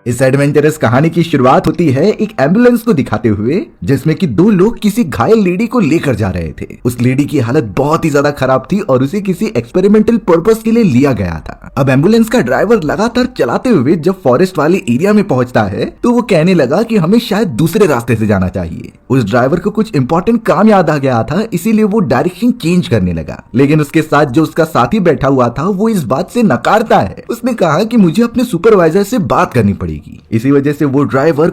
इस एडवेंचरस कहानी की शुरुआत होती है एक एम्बुलेंस को दिखाते हुए, जिसमें कि दो लोग किसी घायल लेडी को लेकर जा रहे थे। उस लेडी की हालत बहुत ही ज्यादा खराब थी और उसे किसी एक्सपेरिमेंटल पर्पस के लिए लिया गया था। अब एम्बुलेंस का ड्राइवर लगातार चलाते हुए जब फॉरेस्ट वाले एरिया में पहुंचता है तो वो कहने लगा कि हमें शायद दूसरे रास्ते से जाना चाहिए। उस ड्राइवर को कुछ इंपॉर्टेंट काम याद आ गया था, इसीलिए वो डायरेक्शन चेंज करने लगा। लेकिन उसके साथ जो उसका साथी बैठा हुआ था वो इस बात से नकारता है। उसने कहा कि मुझे अपने सुपरवाइजर से बात करनी पड़ेगी। इसी वजह से वो ड्राइवर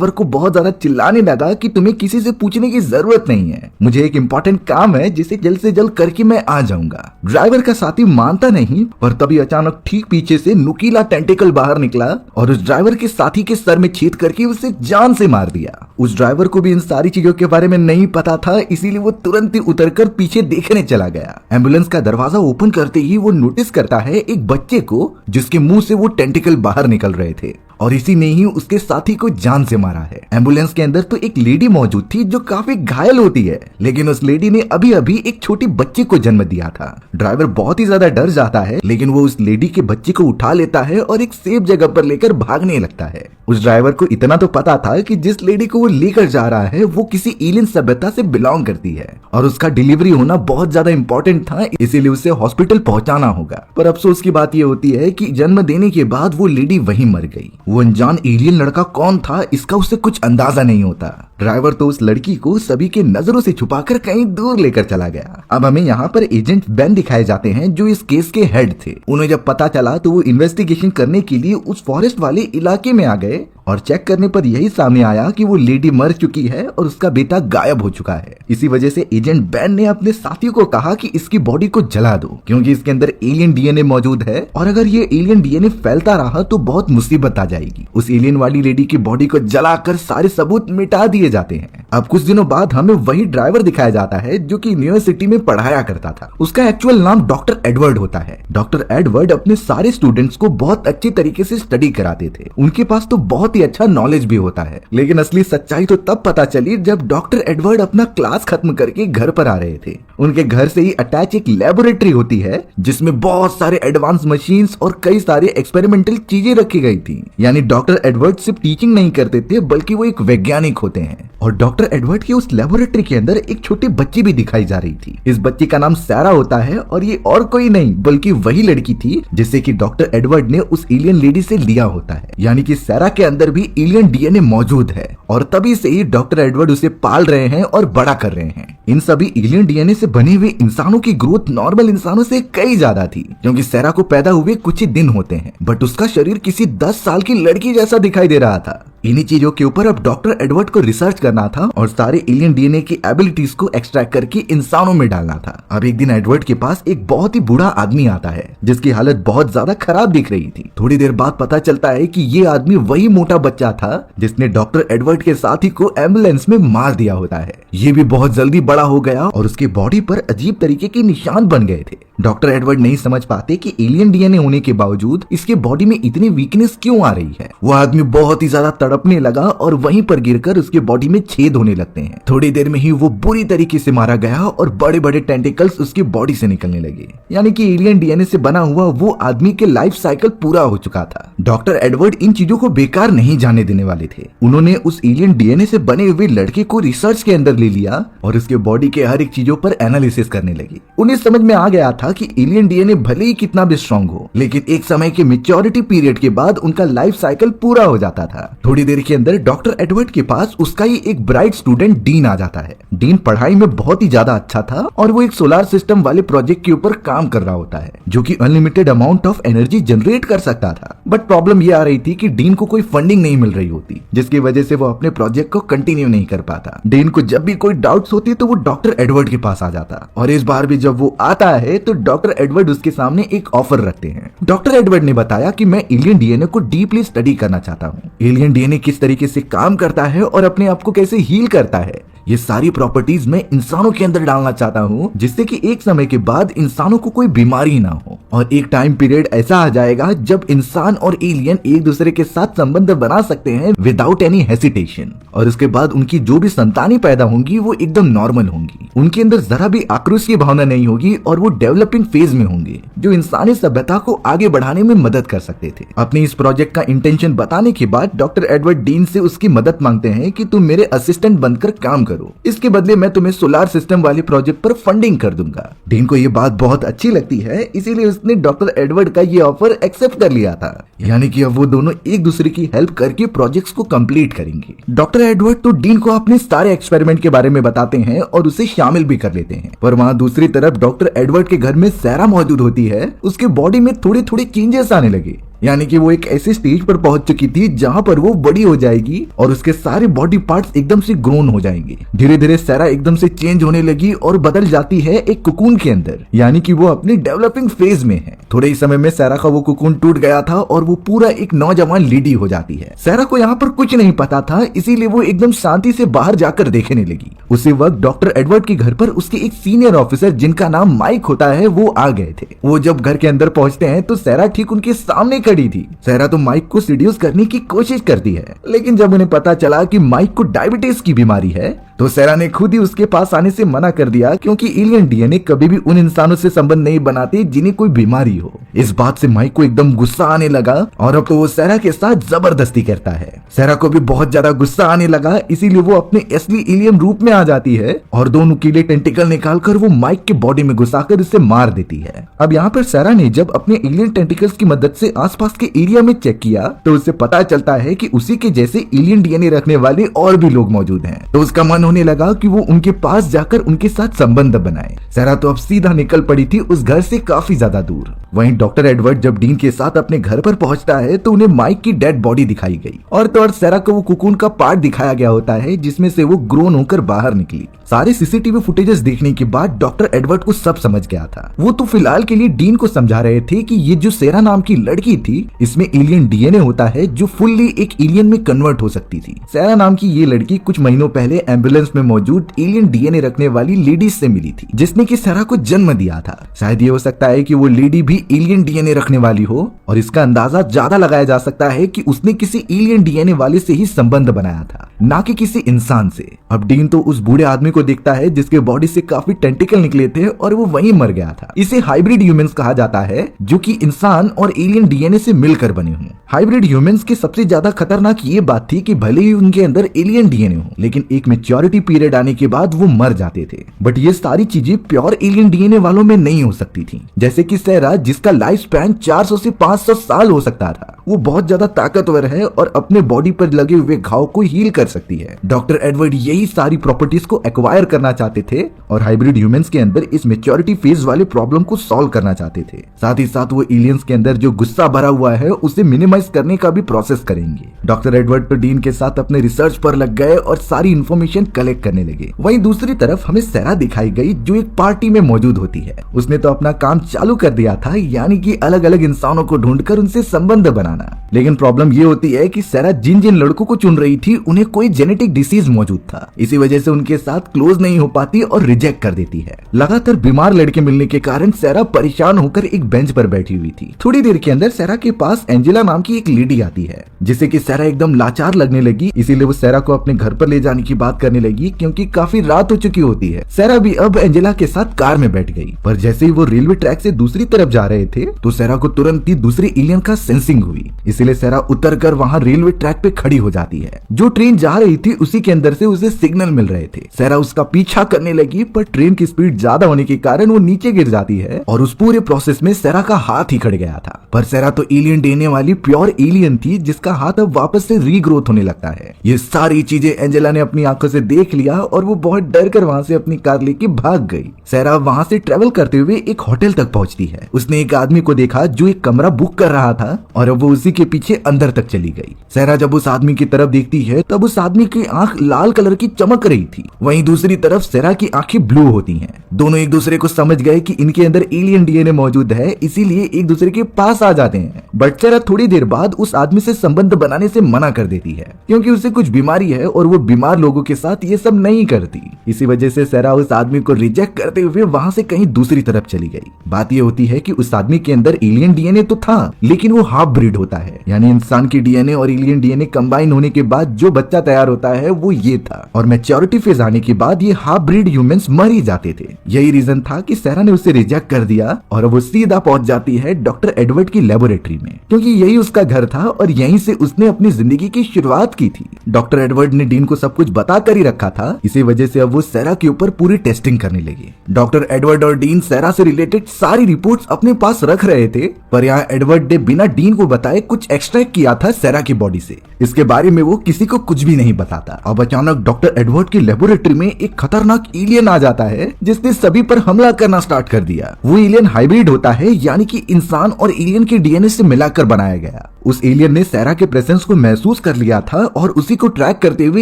को बहुत ज्यादा चिल्लाने लगा कि तुम्हें किसी से पूछने की जरूरत नहीं है, मुझे एक इंपॉर्टेंट काम है जिसे जल्द से जल्द करके मैं आ जाऊंगा। ड्राइवर का साथी मानता नहीं और तभी अचानक ठीक पीछे से नुकीला टेंटिकल बाहर निकला और उस ड्राइवर के साथी के सर में छेद करके उसे जान से मार दिया। उस ड्राइवर को भी इन सारी चीजों के बारे में नहीं पता था, इसीलिए वो तुरंत ही उतरकर पीछे देखने चला गया। एम्बुलेंस का दरवाजा ओपन करते ही वो नोटिस करता है एक बच्चे को, जिसके मुंह से वो टेंटिकल बाहर निकल रहे थे और इसी ने ही उसके साथी को जान से मारा है। एम्बुलेंस के अंदर तो एक लेडी मौजूद थी जो काफी घायल होती है, लेकिन उस लेडी ने अभी अभी एक छोटी बच्चे को जन्म दिया था। ड्राइवर बहुत ही ज्यादा डर जाता है, लेकिन वो उस लेडी के बच्चे को उठा लेता है और एक सेफ जगह पर लेकर भागने लगता है। उस ड्राइवर को इतना तो पता था कि जिस लेडी को वो लेकर जा रहा है वो किसी एलियन सभ्यता से बिलोंग करती है और उसका डिलीवरी होना बहुत ज्यादा इंपॉर्टेंट था, इसीलिए उसे हॉस्पिटल पहुंचाना होगा। पर अफसोस की बात यह होती है कि जन्म देने के बाद वो लेडी वहीं मर गई। वो अनजान एलियन लड़का कौन था इसका उसे कुछ अंदाजा नहीं होता। ड्राइवर तो उस लड़की को सभी के नजरों से छुपाकर कहीं दूर लेकर चला गया। अब हमें यहाँ पर एजेंट बेन दिखाए जाते हैं जो इस केस के हेड थे। उन्हें जब पता चला तो वो इन्वेस्टिगेशन करने के लिए उस फॉरेस्ट वाले इलाके में आ गए और चेक करने पर यही सामने आया कि वो लेडी मर चुकी है और उसका बेटा गायब हो चुका है। इसी वजह से एजेंट बेन ने अपने साथियों को कहा कि इसकी बॉडी को जला दो, क्योंकि इसके अंदर एलियन डीएनए मौजूद है और अगर ये एलियन डीएनए फैलता रहा तो बहुत मुसीबत आ जाएगी। उस एलियन वाली लेडी की बॉडी को जलाकर सारे सबूत मिटा दिए जाते हैं। अब कुछ दिनों बाद हमें वही ड्राइवर दिखाया जाता है जो कि यूनिवर्सिटी में पढ़ाया करता था। उसका एक्चुअल नाम डॉक्टर एडवर्ड होता है। डॉक्टर एडवर्ड अपने सारे स्टूडेंट्स को बहुत अच्छी तरीके से स्टडी कराते थे। उनके पास तो बहुत ही अच्छा नॉलेज भी होता है, लेकिन असली सच्चाई तो तब पता चली जब डॉक्टर एडवर्ड अपना क्लास खत्म करके घर पर आ रहे थे। उनके घर से ही अटैच एक लेबोरेटरी होती है जिसमें बहुत सारे एडवांस मशीन्स और कई सारे एक्सपेरिमेंटल चीजें रखी गई थी। यानी डॉक्टर एडवर्ड सिर्फ टीचिंग नहीं करते थे बल्कि वो एक वैज्ञानिक होते हैं। और डॉक्टर एडवर्ड की उस लेबोरेटरी के अंदर एक छोटी बच्ची भी दिखाई जा रही थी। इस बच्ची का नाम सैरा होता है और ये और कोई नहीं बल्कि वही लड़की थी जिसे कि डॉक्टर एडवर्ड ने उस एलियन लेडी से लिया होता है। यानी कि सैरा के अंदर भी एलियन डीएनए मौजूद है और तभी से ही डॉक्टर एडवर्ड उसे पाल रहे हैं और बड़ा कर रहे हैं। इन सभी एलियन डीएनए से बने हुए इंसानों की ग्रोथ नॉर्मल इंसानों से कई ज्यादा थी, क्योंकि सैरा को पैदा हुए कुछ ही दिन होते हैं, बट उसका शरीर किसी 10 साल की लड़की जैसा दिखाई दे रहा था। इन्हीं चीजों के ऊपर अब डॉक्टर एडवर्ड को रिसर्च करना था और सारे एलियन डीएनए की एबिलिटीज को एक्सट्रैक्ट करके इंसानों में डालना था। अब एक दिन एडवर्ड के पास एक बहुत ही बूढ़ा आदमी आता है जिसकी हालत बहुत ज्यादा खराब दिख रही थी। थोड़ी देर बाद पता चलता है कि ये आदमी वही मोटा बच्चा था जिसने डॉक्टर एडवर्ड के साथी को एम्बुलेंस में मार दिया होता है। ये भी बहुत जल्दी बड़ा हो गया और उसकी बॉडी पर अजीब तरीके के निशान बन गए थे। डॉक्टर एडवर्ड नहीं समझ पाते कि एलियन डीएनए होने के बावजूद इसके बॉडी में इतनी वीकनेस क्यों आ रही है। वो आदमी बहुत ही ज्यादा तड़पने लगा और वहीं पर गिरकर उसके बॉडी में छेद होने लगते हैं। थोड़ी देर में ही वो बुरी तरीके से मारा गया और बड़े बड़े टेंटिकल्स उसकी बॉडी से निकलने लगे। यानी कि एलियन डीएनए से बना हुआ वो आदमी के लाइफ साइकिल पूरा हो चुका था। डॉक्टर एडवर्ड इन चीजों को बेकार नहीं जाने देने वाले थे। उन्होंने उस एलियन डीएनए से बने हुए लड़के को रिसर्च के अंदर ले लिया और उसके बॉडी के हर एक चीजों पर एनालिसिस करने लगे। उन्हें समझ में आ गया था कि एलियन डीएनए भले ही कितना भी स्ट्रॉन्ग हो, लेकिन एक समय के मैच्योरिटी पीरियड के बाद उनका लाइफ साइकिल पूरा हो जाता था। थोड़ी देर के अंदर डॉक्टर एडवर्ड के पास उसका ही एक ब्राइट स्टूडेंट डीन आ जाता है। डीन पढ़ाई में बहुत ही ज्यादा अच्छा था और वो एक सोलर सिस्टम वाले प्रोजेक्ट के ऊपर काम कर रहा होता है जो कि unlimited amount of energy generate कर सकता था। बट प्रॉब्लम ये आ रही थी कि डीन को कोई फंडिंग नहीं मिल रही होती, जिसकी वजह से वो अपने प्रोजेक्ट को कंटिन्यू नहीं कर पाता। डीन को जब भी कोई डाउट्स होती तो वो डॉक्टर एडवर्ड के पास आ जाता और इस बार भी जब वो आता है तो डॉक्टर एडवर्ड उसके सामने एक ऑफर रखते हैं। डॉक्टर एडवर्ड ने बताया कि मैं एलियन डीएनए को डीपली स्टडी करना चाहता हूँ। एलियन डीएनए किस तरीके से काम करता है और अपने आप को कैसे हील करता है ये सारी प्रॉपर्टीज मैं इंसानों के अंदर डालना चाहता हूँ, जिससे कि एक समय के बाद इंसानों को कोई बीमारी ना हो, और एक टाइम पीरियड ऐसा आ जाएगा जब इंसान और एलियन एक दूसरे के साथ संबंध बना सकते हैं विदाउट एनी हेसिटेशन, और उसके बाद उनकी जो भी संतानें पैदा होंगी वो एकदम नॉर्मल होंगी, उनके अंदर जरा भी आक्रोश की भावना नहीं होगी और वो डेवलपिंग फेज में होंगे, जो इंसानी सभ्यता को आगे बढ़ाने में मदद कर सकते थे। अपने इस प्रोजेक्ट का इंटेंशन बताने के बाद डॉक्टर एडवर्ड डीन से उसकी मदद मांगते हैं कि तुम मेरे असिस्टेंट बनकर काम करो, इसके बदले मैं तुम्हें सोलार सिस्टम वाले प्रोजेक्ट पर फंडिंग कर दूंगा। डीन को ये बात बहुत अच्छी लगती है, इसीलिए उसने डॉक्टर एडवर्ड का ये ऑफर एक्सेप्ट कर लिया था, यानी कि अब वो दोनों एक दूसरे की हेल्प करके प्रोजेक्ट्स को कंप्लीट करेंगे। डॉक्टर एडवर्ड तो डीन को अपने सारे एक्सपेरिमेंट के बारे में बताते हैं और उसे शामिल भी कर लेते हैं, पर वहाँ दूसरी तरफ डॉक्टर एडवर्ड के घर में सैरा मौजूद होती है। उसके बॉडी में थोड़े थोड़े चेंजेस आने लगे, यानी कि वो एक ऐसे स्टेज पर पहुंच चुकी थी जहां पर वो बड़ी हो जाएगी और उसके सारे बॉडी पार्ट्स एकदम से ग्रोन हो जाएंगे। धीरे धीरे सैरा एकदम से चेंज होने लगी और बदल जाती है एक कुकून के अंदर, यानी कि वो अपनी डेवलपिंग फेज में है। थोड़े ही समय में सैरा का वो कुकून टूट गया था और वो पूरा एक नौजवान लेडी हो जाती है। सैरा को यहाँ पर कुछ नहीं पता था, इसीलिए वो एकदम शांति से बाहर जाकर देखने लगी। उसी वक्त डॉक्टर एडवर्ड के घर पर उसके एक सीनियर ऑफिसर जिनका नाम माइक होता है वो आ गए थे। वो जब घर के अंदर पहुंचते हैं तो सैरा ठीक उनके सामने खड़ी थी। सैरा तो माइक को सीड्यूस करने की कोशिश करती है, लेकिन जब उन्हें पता चला कि माइक को डायबिटीज की बीमारी है तो सैरा ने खुद ही उसके पास आने से मना कर दिया, क्योंकि एलियन डीएनए कभी भी उन इंसानों से संबंध नहीं बनाते जिन्हें कोई बीमारी हो। इस बात से माइक को एकदम गुस्सा आने लगा और अब तो वो सैरा के साथ जबरदस्ती करता है। सैरा को भी बहुत ज्यादा गुस्सा आने लगा, इसीलिए वो अपने असली एलियन रूप में आ जाती है और दो नुकीले टेंटिकल निकालकर वो माइक के बॉडी में घुसाकर उसे मार देती है। अब यहाँ पर सैरा ने जब अपने एलियन टेंटिकल्स की मदद से आसपास के एरिया में चेक किया तो उसे पता चलता है कि उसी के जैसे एलियन डीएनए रखने वाले और भी लोग मौजूद हैं। तो उसका मन होने लगा कि वो उनके पास जाकर उनके साथ संबंध बनाए। सैरा तो अब सीधा निकल पड़ी थी उस घर से काफी ज्यादा दूर। वहीं डॉक्टर एडवर्ड जब डीन के साथ अपने घर पर पहुंचता है तो उन्हें माइक की डेड बॉडी दिखाई गई और तो और सैरा को वो कुकून का पार्ट दिखाया गया होता है जिसमें से वो ग्रोन होकर बाहर निकली। सारे सीसीटीवी फुटेजेस देखने के बाद डॉक्टर एडवर्ड को सब समझ गया था। वो तो फिलहाल के लिए डीन को समझा रहे थे कि ये जो सैरा नाम की लड़की थी इसमें एलियन डीएनए होता है जो फुल्ली एक एलियन में कन्वर्ट हो सकती थी। सैरा नाम की ये लड़की कुछ महीनों पहले एम्बुलेंस में मौजूद एलियन डीएनए रखने वाली लेडी से मिली थी जिसने की सैरा को जन्म दिया था। शायद ये हो सकता है कि वो लेडी भी एलियन डीएनए रखने वाली हो और इसका अंदाजा ज्यादा लगाया जा सकता है कि उसने किसी एलियन डीएनए वाले से ही संबंध बनाया था, ना कि किसी इंसान से। अब डीन तो उस बूढ़े आदमी को देखता है जिसके बॉडी से काफी टेंटिकल निकले थे और वो वहीं मर गया था। इसे हाइब्रिड ह्यूमंस कहा जाता है जो कि इंसान और एलियन डीएनए से मिलकर बने हों। हाइब्रिड ह्यूमंस की सबसे ज्यादा खतरनाक ये बात थी कि भले ही उनके अंदर एलियन डीएनए हो लेकिन एक मैच्योरिटी पीरियड आने के बाद वो मर जाते थे। बट ये सारी चीजें प्योर एलियन डीएनए वालों में नहीं हो सकती थी, जैसे कि सैरा जिसका लाइफ स्पैन 400 से 500 साल हो सकता था। वो बहुत ज्यादा ताकतवर है और अपने बॉडी पर लगे हुए घाव को हील कर सकती है। डॉक्टर एडवर्ड यही सारी प्रॉपर्टीज को एक्वायर करना चाहते थे और हाइब्रिड ह्यूमंस के अंदर इस मैच्योरिटी फेज वाले प्रॉब्लम को सॉल्व करना चाहते थे। साथ ही साथ वो एलियंस के अंदर जो गुस्सा भरा हुआ है उसे मिनिमाइज करने का भी प्रोसेस करेंगे। डॉक्टर एडवर्ड तो डीन के साथ अपने रिसर्च पर लग गए और सारी इन्फॉर्मेशन कलेक्ट करने लगे। वहीं दूसरी तरफ हमें सैरा दिखाई गई जो एक पार्टी में मौजूद होती है। उसने तो अपना काम चालू कर दिया था, यानी कि अलग अलग इंसानों को ढूंढकर उनसे संबंध बनाना। लेकिन प्रॉब्लम ये होती है कि सैरा जिन जिन लड़कों को चुन रही थी उन्हें कोई जेनेटिक डिसीज मौजूद था, इसी वजह से उनके साथ क्लोज नहीं हो पाती और रिजेक्ट कर देती है। लगातार बीमार लड़के मिलने के कारण सैरा परेशान होकर एक बेंच पर बैठी हुई थी। थोड़ी देर के अंदर सैरा के पास एंजेला नाम की एक लेडी आती है जिससे कि सैरा एकदम लाचार लगने लगी, इसीलिए वो सैरा को अपने घर पर ले जाने की बात करने लगी क्योंकि काफी रात हो चुकी होती है। सैरा भी अब एंजेला के साथ कार में बैठ गई, पर जैसे ही वो रेलवे ट्रैक से दूसरी तरफ जा रहे थे तो सैरा को तुरंत ही दूसरे एलियन का सेंसिंग हुई, इसीलिए सैरा उतरकर वहां रेलवे ट्रैक पे खड़ी हो जाती है। जो ट्रेन जा रही थी उसी के अंदर से उसे सिग्नल मिल रहे थे। सैरा उसका पीछा करने लगी पर ट्रेन की स्पीड ज्यादा होने के कारण वो नीचे गिर जाती है और उस पूरे प्रोसेस में सैरा का हाथ ही कट गया था। पर सैरा तो एलियन डीएनए वाली प्योर एलियन थी जिसका हाथ अब वापस से रीग्रोथ होने लगता है। ये सारी चीजें एंजेला ने अपनी आंखों से देख लिया और वो बहुत डर कर वहां से अपनी कार लेके भाग गई। सैरा वहां से ट्रेवल करते हुए एक होटल तक पहुंचती है। उसने एक आदमी को देखा जो एक कमरा बुक कर रहा था और अब वो उसी के पीछे अंदर तक चली गई। सैरा जब उस आदमी की तरफ देखती है तब उस आदमी की आंख लाल कलर की चमक रही थी, वहीं दूसरी तरफ सैरा की आंखें ब्लू होती हैं। दोनों एक दूसरे को समझ गए कि इनके अंदर एलियन डीएनए मौजूद है, इसीलिए एक दूसरे के पास आ जाते हैं। बट सैरा थोड़ी देर बाद उस आदमी से संबंध बनाने से मना कर देती है क्योंकि उसे कुछ बीमारी है और वो बीमार लोगों के साथ ये सब नहीं करती। इसी वजह से सारा उस आदमी को रिजेक्ट करते हुए वहां से कहीं दूसरी तरफ चली गई। बात ये होती है कि उस आदमी के अंदर एलियन डीएनए तो था, लेकिन वो हाफ ब्रीड होता है, यानी इंसान की डीएनए और एलियन डीएनए कंबाइन होने के बाद जो बच्चा तैयार होता है वो ये था। और मैच्योरिटी फेज आने के बाद ये हाफ ब्रीड ह्यूमंस मर ही जाते थे। यही रीजन था कि सारा ने उसे रिजेक्ट कर दिया और वो सीधा पहुंच जाती है डॉक्टर एडवर्ड की लेबोरेटरी में, क्योंकि यही उसका घर था और यहीं से उसने अपनी जिंदगी की शुरुआत की थी। डॉक्टर एडवर्ड ने डीन को सब कुछ बता कर ही रखा था, इसी वजह से अब वो सारा के ऊपर पूरी टेस्टिंग करने लगे। डॉक्टर एडवर्ड और डीन सारा से रिलेटेड सारी रिपोर्ट्स अपने पास रख रहे थे, पर यहाँ एडवर्ड ने बिना डीन को बताए कुछ एक्सट्रैक्ट किया था सारा की बॉडी से। इसके बारे में वो किसी को कुछ भी नहीं बताता। अब अचानक डॉक्टर एडवर्ड की लेबोरेटरी में एक खतरनाक एलियन आ जाता है जिसने सभी पर हमला करना स्टार्ट कर दिया। वो एलियन हाइब्रिड होता है, यानी कि इंसान और एलियन के डीएनए से मिलाकर बनाया गया। उस एलियन ने सारा के प्रेजेंस को महसूस कर लिया था और उसी को ट्रैक करते हुए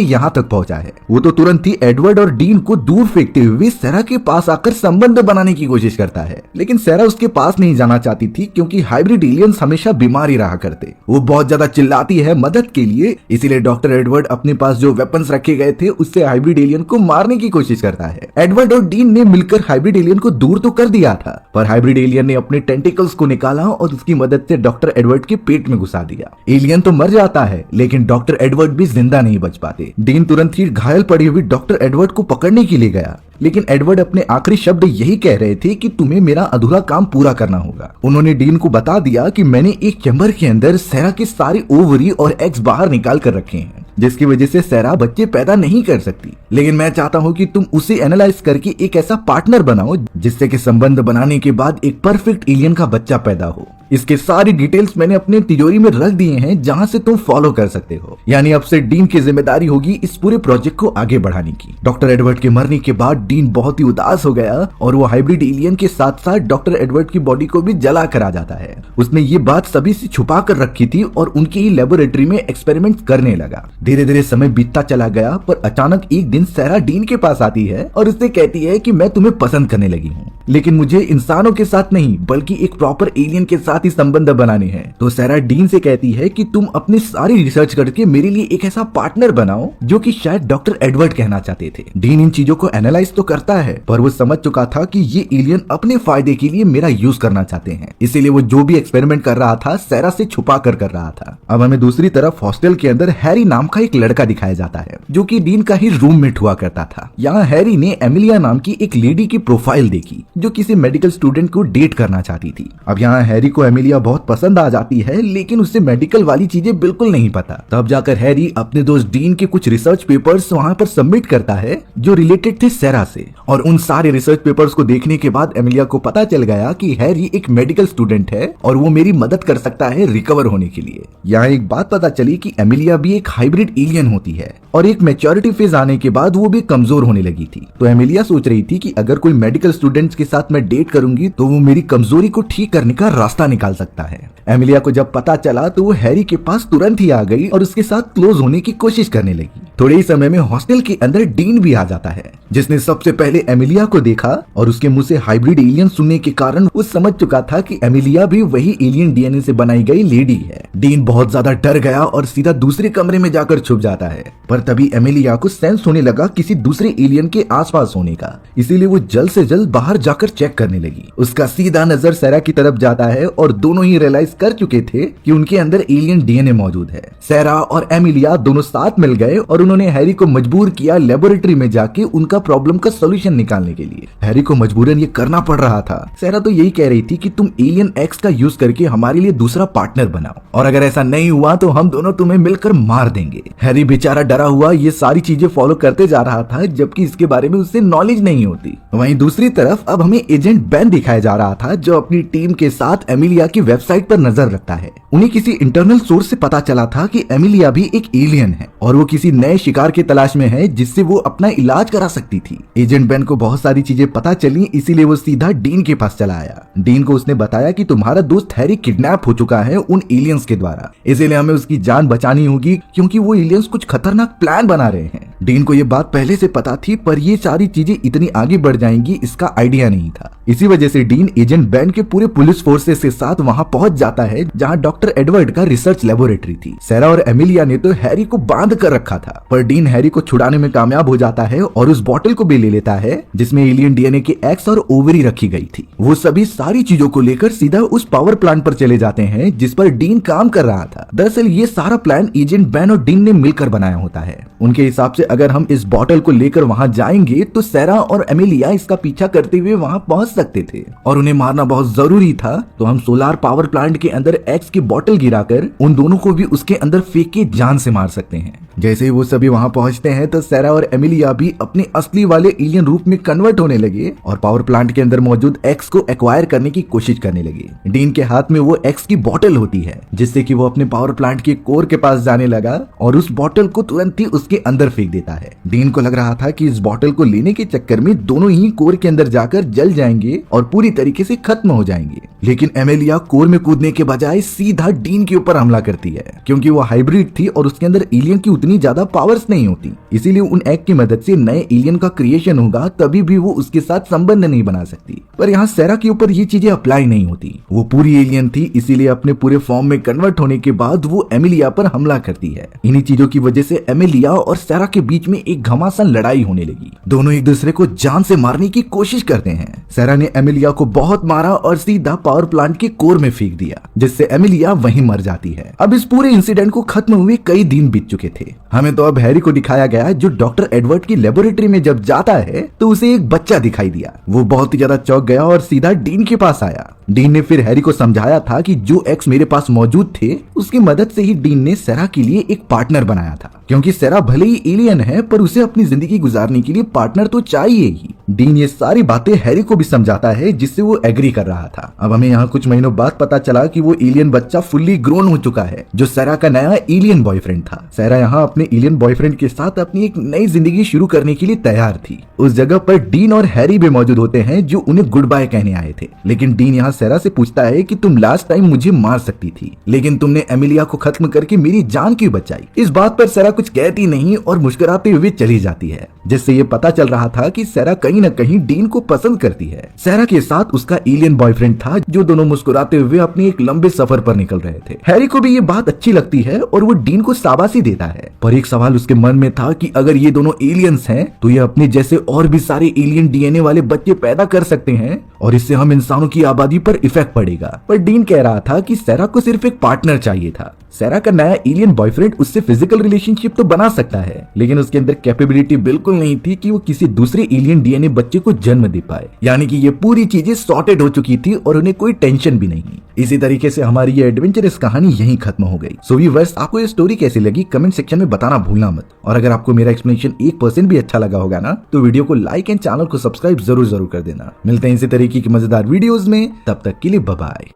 यहाँ तक पहुंचा है। वो तो तुरंत ही एडवर्ड और डीन को दूर फेंकते हुए सारा के पास आकर संबंध बनाने की कोशिश करता है, लेकिन सारा उसके पास नहीं जाना चाहती थी क्योंकि हाइब्रिड एलियंस हमेशा बीमार ही रहा करते। वो बहुत ज्यादा चिल्लाती है मदद के लिए, इसीलिए डॉक्टर एडवर्ड अपने पास जो वेपन्स रखे गए थे उससे हाइब्रिड एलियन को मारने की कोशिश करता है। एडवर्ड और डीन ने मिलकर हाइब्रिड एलियन को दूर तो कर दिया था, पर हाइब्रिड एलियन ने अपने टेंटिकल्स को निकाला और उसकी मदद से डॉक्टर एडवर्ड के पेट में घुसा दिया। एलियन तो मर जाता है, लेकिन डॉक्टर एडवर्ड भी जिंदा नहीं बच पाते। डीन तुरंत ही घायल पड़ी हुई डॉक्टर एडवर्ड को पकड़ने के लिए गया, लेकिन एडवर्ड अपने आखिरी शब्द यही कह रहे थे कि तुम्हें मेरा अधूरा काम पूरा करना होगा। उन्होंने डीन को बता दिया कि मैंने एक चैम्बर के अंदर सारा के सारे ओवरी और एग्स बाहर निकाल कर रखे हैं, जिसकी वजह से सारा बच्चे पैदा नहीं कर सकती, लेकिन मैं चाहता हूँ कि तुम उसे एनालाइज करके एक ऐसा पार्टनर बनाओ जिससे कि संबंध बनाने के बाद एक परफेक्ट एलियन का बच्चा पैदा हो। इसके सारी डिटेल्स मैंने अपने तिजोरी में रख दिए हैं जहां से तुम फॉलो कर सकते हो। यानी अब से डीन की जिम्मेदारी होगी इस पूरे प्रोजेक्ट को आगे बढ़ाने की। डॉक्टर एडवर्ड के मरने के बाद डीन बहुत ही उदास हो गया और वो हाइब्रिड एलियन के साथ साथ डॉक्टर एडवर्ड की बॉडी को भी जला कर आ जाता है। उसने ये बात सभी से छुपा कर रखी थी और उनकी ही लेबोरेटरी में एक्सपेरिमेंट करने लगा। धीरे धीरे समय बीतता चला गया, पर अचानक एक दिन सारा डीन के पास आती है और उससे कहती है कि मैं तुम्हें पसंद करने लगी हूँ, लेकिन मुझे इंसानों के साथ नहीं बल्कि एक प्रॉपर एलियन के साथ ही संबंध बनाने हैं। तो सारा डीन से कहती है कि तुम अपनी सारी रिसर्च करके मेरे लिए एक ऐसा पार्टनर बनाओ जो कि शायद डॉक्टर एडवर्ड कहना चाहते थे। डीन इन चीजों को एनालाइज तो करता है, पर वो समझ चुका था कि ये एलियन अपने फायदे के लिए मेरा यूज करना चाहते हैं, इसीलिए वो जो भी एक्सपेरिमेंट कर रहा था सारा से छुपा कर रहा था। अब हमें दूसरी तरफ हॉस्टल के अंदर हैरी नाम का एक लड़का दिखाया जाता है जो कि डीन का ही रूममेट हुआ करता था। यहाँ हैरी ने एमिलिया नाम की एक लेडी की प्रोफाइल देखी जो किसी मेडिकल स्टूडेंट को डेट करना चाहती थी। अब यहाँ हैरी को एमिलिया बहुत पसंद आ जाती है, लेकिन उसे मेडिकल वाली चीजें बिल्कुल नहीं पता। तब जाकर हैरी अपने दोस्त डीन के कुछ रिसर्च पेपर्स वहाँ पर सबमिट करता है जो रिलेटेड थे सारा से, और उन सारे रिसर्च पेपर्स को देखने के बाद एमिलिया को पता चल गया कि हैरी एक मेडिकल स्टूडेंट है और वो मेरी मदद कर सकता है रिकवर होने के लिए। यहाँ एक बात पता चली कि एमिलिया भी एक हाइब्रिड एलियन होती है और एक मैच्योरिटी फेज आने के बाद वो भी कमजोर होने लगी थी। तो एमिलिया सोच रही थी कि अगर कोई मेडिकल स्टूडेंट्स के साथ मैं डेट करूंगी तो वो मेरी कमजोरी को ठीक करने का रास्ता निकाल सकता है। एमिलिया को जब पता चला तो वो हैरी के पास तुरंत ही आ गई और उसके साथ क्लोज होने की कोशिश करने लगी। थोड़े ही समय में हॉस्टल के अंदर डीन भी आ जाता है, जिसने सबसे पहले एमिलिया को देखा और उसके मुंह से हाइब्रिड एलियन सुनने के कारण वो समझ चुका था कि एमिलिया भी वही एलियन डीएनए से बनाई गई लेडी है। डीन बहुत ज्यादा डर गया और सीधा दूसरे कमरे में जाकर छुप जाता है, पर तभी एमिलिया को सेंस होने लगा किसी दूसरे एलियन के आसपास होने का, इसीलिए वो जल्द से जल्द बाहर जाकर चेक करने लगी। उसका सीधा नजर सारा की तरफ जाता है और दोनों ही रियलाइज कर चुके थे कि उनके अंदर एलियन डीएनए मौजूद है। सारा और एमिलिया दोनों साथ मिल गए और उन्होंने हैरी को मजबूर किया लेबोरेटरी में जाके उनका प्रॉब्लम का सॉल्यूशन निकालने के लिए। हैरी को मजबूरन ये करना पड़ रहा था। सारा तो यही कह रही थी कि तुम एलियन एक्स का यूज करके हमारे लिए दूसरा पार्टनर बनाओ, और अगर ऐसा नहीं हुआ तो हम दोनों तुम्हें मिलकर मार देंगे। हैरी बेचारा डरा हुआ ये सारी चीजें फॉलो करते जा रहा था, जबकि इसके बारे में उससे नॉलेज नहीं होती। वहीं दूसरी तरफ अब हमें एजेंट बेन दिखाया जा रहा था, जो अपनी टीम के साथ एमिलिया की वेबसाइट पर नजर रखता है। उन्हें किसी इंटरनल सोर्स से पता चला था कि एमिलिया भी एक एलियन है और वो किसी नए शिकार की तलाश में है जिससे वो अपना इलाज करा सकती थी। एजेंट बेन को बहुत सारी चीजें पता चली, इसीलिए वो सीधा डीन के पास चला आया। डीन को उसने बताया कि तुम्हारा दोस्त हैरी किडनैप हो चुका है उन एलियंस के द्वारा, इसीलिए हमें उसकी जान बचानी होगी क्योंकि वो एलियंस कुछ खतरनाक प्लान बना रहे हैं। डीन को ये बात पहले से पता थी, पर ये सारी चीजें इतनी आगे बढ़ जाएंगी इसका आइडिया नहीं था। इसी वजह से डीन एजेंट बैन के पूरे पुलिस फोर्सेस के साथ वहां पहुंच जाता है जहां डॉक्टर एडवर्ड का रिसर्च लेबोरेटरी थी। सारा और एमिलिया ने तो हैरी को बांध कर रखा था, पर डीन हैरी को छुड़ाने में कामयाब हो जाता है और उस बोतल को भी ले लेता है जिसमें एलियन डीएनए के एग्स और ओवरी रखी गई थी। वो सभी सारी चीजों को लेकर सीधा उस पावर प्लांट पर चले जाते हैं जिस पर डीन काम कर रहा था। दरअसल ये सारा प्लान एजेंट बैन और डीन ने मिलकर बनाया होता है। उनके हिसाब से अगर हम इस बोतल को लेकर वहां जाएंगे तो सारा और एमिलिया इसका पीछा करते हुए वहां पहुंच सकते थे और उन्हें मारना बहुत जरूरी था। तो हम सोलार पावर प्लांट के अंदर एग्स की बोतल गिराकर उन दोनों को भी उसके अंदर फेंक के जान से मार सकते हैं। जैसे ही वो सभी वहां पहुंचते हैं तो सारा और एमिलिया भी अपने असली वाले एलियन रूप में कन्वर्ट होने लगे और पावर प्लांट के अंदर मौजूद एग्स को एक्वायर करने की कोशिश करने लगे। डीन के हाथ में वो एग्स की बोतल होती है जिससे कि वो अपने पावर प्लांट के कोर के पास जाने लगा और उस बोतल को तुरंत ही उसके अंदर फेंक देता है। डीन को लग रहा था कि इस बोतल को लेने के चक्कर में दोनों ही कोर के अंदर जाकर जल जाएंगे और पूरी तरीके से खत्म हो जाएंगे, लेकिन एमिलिया कोर में कूदने के बजाय सीधा डीन के ऊपर हमला करती है। क्योंकि वो हाइब्रिड थी और उसके अंदर एलियन की उतनी ज्यादा पावर्स नहीं होती, इसीलिए उन एग की मदद से नए एलियन का क्रिएशन होगा तभी भी वो उसके साथ संबंध नहीं बना सकती। पर यहाँ सारा के ऊपर ये चीजें अप्लाई नहीं होती। वो पूरी एलियन थी, इसीलिए अपने पूरे फॉर्म में कन्वर्ट होने के बाद वो एमिलिया पर हमला करती है। इन्हीं चीजों की वजह से एमिलिया और सारा के बीच में एक घमासान लड़ाई होने लगी। दोनों एक दूसरे को जान से मारने की कोशिश करते हैं। सारा ने एमिलिया को बहुत मारा और सीधा पावर प्लांट के कोर में फेंक दिया, जिससे एमिलिया वहीं मर जाती है। अब इस पूरे इंसिडेंट को खत्म हुए कई दिन बीत चुके थे। हमें तो अब हैरी को दिखाया गया जो डॉक्टर एडवर्ड की लेबोरेटरी में जब जाता है तो उसे एक बच्चा दिखाई दिया। वो बहुत ही ज्यादा चौंक गया और सीधा डीन के पास आया। डीन ने फिर हैरी को समझाया था कि जो एक्स मेरे पास मौजूद थे उसकी मदद से ही डीन ने सारा के लिए एक पार्टनर बनाया था, क्योंकि सारा भले ही एलियन है पर उसे अपनी जिंदगी गुजारने के लिए पार्टनर तो चाहिए ही। डीन ये सारी बातें हैरी को भी समझाता है जिससे वो एग्री कर रहा था। अब हमें यहाँ कुछ महीनों बाद पता चला कि वो एलियन बच्चा फुल्ली ग्रोन हो चुका है जो सारा का नया एलियन बॉयफ्रेंड था। सारा यहाँ अपने एलियन बॉयफ्रेंड के साथ अपनी एक नई जिंदगी शुरू करने के लिए तैयार थी। उस जगह पर डीन और हैरी भी मौजूद होते हैं जो उन्हें गुड बाय कहने आए थे। लेकिन डीन यहाँ सारा से पूछता है कि तुम लास्ट टाइम मुझे मार सकती थी, लेकिन तुमने एमिलिया को खत्म करके मेरी जान क्यों बचाई? इस बात पर सारा कुछ कहती नहीं और मुस्कुराते हुए चली जाती है, जिससे ये पता चल रहा था कि सारा कहीं न कहीं डीन को पसंद करती है। सारा के साथ उसका एलियन बॉयफ्रेंड था जो दोनों मुस्कुराते हुए अपने एक लंबे सफर पर निकल रहे थे। हैरी को भी ये बात अच्छी लगती है और वो डीन को शाबाशी देता है, पर एक सवाल उसके मन में था कि अगर ये दोनों एलियंस हैं तो ये अपने जैसे और भी सारे एलियन डीएनए वाले बच्चे पैदा कर सकते हैं और इससे हम इंसानों की आबादी पर इफेक्ट पड़ेगा। पर डीन कह रहा था कि सारा को सिर्फ एक पार्टनर चाहिए था। सारा का नया एलियन बॉयफ्रेंड उससे फिजिकल रिलेशनशिप तो बना सकता है, लेकिन उसके अंदर कैपेबिलिटी बिल्कुल नहीं थी कि वो किसी दूसरे एलियन डीएनए बच्चे को जन्म दे पाए। यानी कि ये पूरी चीजें सॉर्टेड हो चुकी थी और उन्हें कोई टेंशन भी नहीं। इसी तरीके से हमारी ये एडवेंचरस कहानी यहीं खत्म हो गई। सो व्यूअर्स, आपको ये स्टोरी कैसी लगी कमेंट सेक्शन में बताना भूलना मत। और अगर आपको मेरा एक्सप्लेनेशन 1% भी अच्छा लगा होगा ना तो वीडियो को लाइक एंड चैनल को सब्सक्राइब जरूर कर देना। मिलते हैं इसी तरीके की मजेदार वीडियोस में, तब तक के लिए बाय बाय।